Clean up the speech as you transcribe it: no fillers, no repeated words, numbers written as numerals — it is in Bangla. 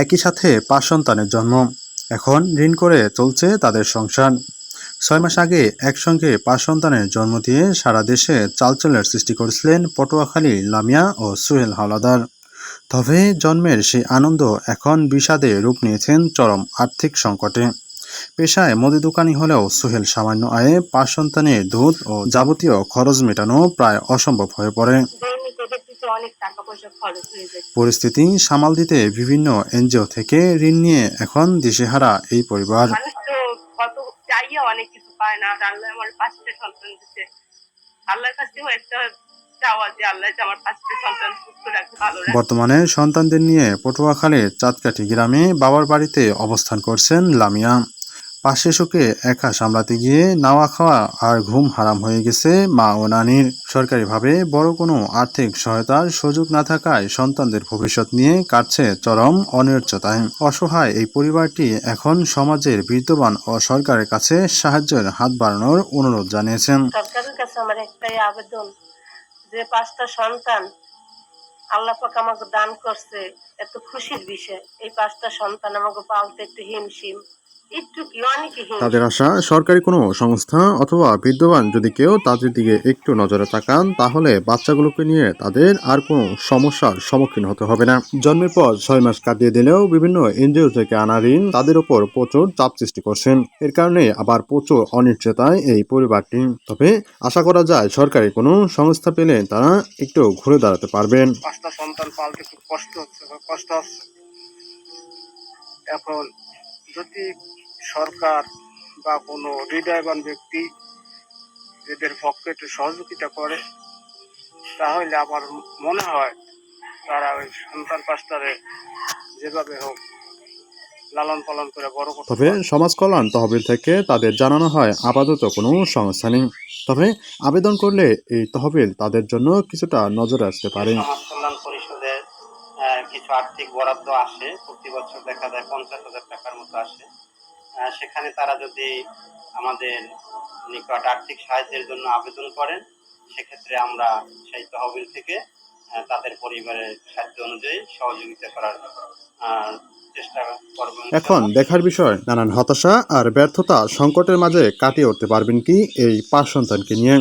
একই সাথে 5 সন্তানের জন্ম। এখন ঋণ করে চলছে তাদের সংসার। 6 মাস আগে একসঙ্গে 5 সন্তানের জন্ম দিয়ে সারা দেশে চালচলের সৃষ্টি করেছিলেন পটুয়াখালীর লামিয়া ও সোহেল হাওলাদার। তবে জন্মের সেই আনন্দ এখন বিষাদে রূপ নিয়েছেন চরম আর্থিক সংকটে। পেশায় মুদি দোকানি হলেও সোহেল সামান্য আয়ে 5 সন্তানের দুধ ও যাবতীয় খরচ মেটানো প্রায় অসম্ভব হয়ে পড়ে। পরিস্থিতি সামাল দিতে বিভিন্ন এনজিও থেকে ঋণ নিয়ে এখন দিশেহারা এই পরিবার। বর্তমানে সন্তানদের নিয়ে পটুয়াখালীর চাঁদকাঠি গ্রামে বাবার বাড়িতে অবস্থান করছেন লামিয়া। পাঁচ শিশুকে একা সামলাতে গিয়ে নাওয়া খাওয়া আর ঘুম হারাম হয়ে গেছে মা ও নানির। সরকারিভাবে বড় কোনো আর্থিক সহায়তার সুযোগ না থাকায় সন্তানদের ভবিষ্যৎ নিয়ে কাটছে চরম অনিশ্চয়তায়। অসহায় এই পরিবারটি এখন সমাজের বিদ্যমান ও সরকারের কাছে সাহায্যের হাত বাড়ানোর অনুরোধ জানিয়েছেন। সরকারের কাছে আমার একটাই আবেদন, যে 5টা সন্তান আল্লাহ পাক আমাকে দান করছে, এত খুশির বিষয়। এই 5টা সন্তান আমাকে পালতে একটু হিমশিম, তাদের আশা সরকারি কোনো সংস্থা অথবা বিদ্যমান যদি কেউ তাদের দিকে একটু নজরে তাকান, তাহলে বাচ্চাগুলোকে নিয়ে তাদের আর কোনো সমস্যার সম্মুখীন হতে হবে না। জন্মের পর 6 মাস কাটিয়ে দিলেও বিভিন্ন এনজিও থেকে আনা ঋণ তাদের উপর প্রচুর চাপ সৃষ্টি করছেন। এর কারণে আবার প্রচুর অনিশ্চয়তায় এই পরিবারটি। তবে আশা করা যায় সরকারি কোনো সংস্থা পেলে তারা একটু ঘুরে দাঁড়াতে পারবেন। 5টা সন্তান পালতে খুব কষ্ট হচ্ছে। এখন যদি সরকার বা কোনো হৃদয়বান ব্যক্তি এদের পক্ষে একটু সহযোগিতা করে, তাহলে আমার মনে হয় তারা ওই সন্তান 5টারে যেভাবে হোক লালন পালন করে বড় করতে। তবে সমাজ কল্যাণ তহবিল থেকে তাদের জানানো হয় আপাতত কোনো সংস্থা নেই। তবে আবেদন করলে এই তহবিল তাদের জন্য কিছুটা নজরে আসতে পারে। সমাজ কল্যাণ পরিষদের কিছু আর্থিক বরাদ্দ আসে, প্রতি বছর দেখা যায় 50,000 টাকার মতো আসে। সেখানে তারা যদি আমাদের নিকট আর্থিক সাহায্যের জন্য আবেদন করেন, সেক্ষেত্রে আমরা সেই তহবিল থেকে তাদের পরিবারের সাধ্য অনুযায়ী সহযোগিতা করার চেষ্টা করব। এখন দেখার বিষয়, নানান হতাশা আর ব্যর্থতা সংকটের মাঝে কাটিয়ে উঠতে পারবেন কি এই 5 সন্তানকে নিয়ে।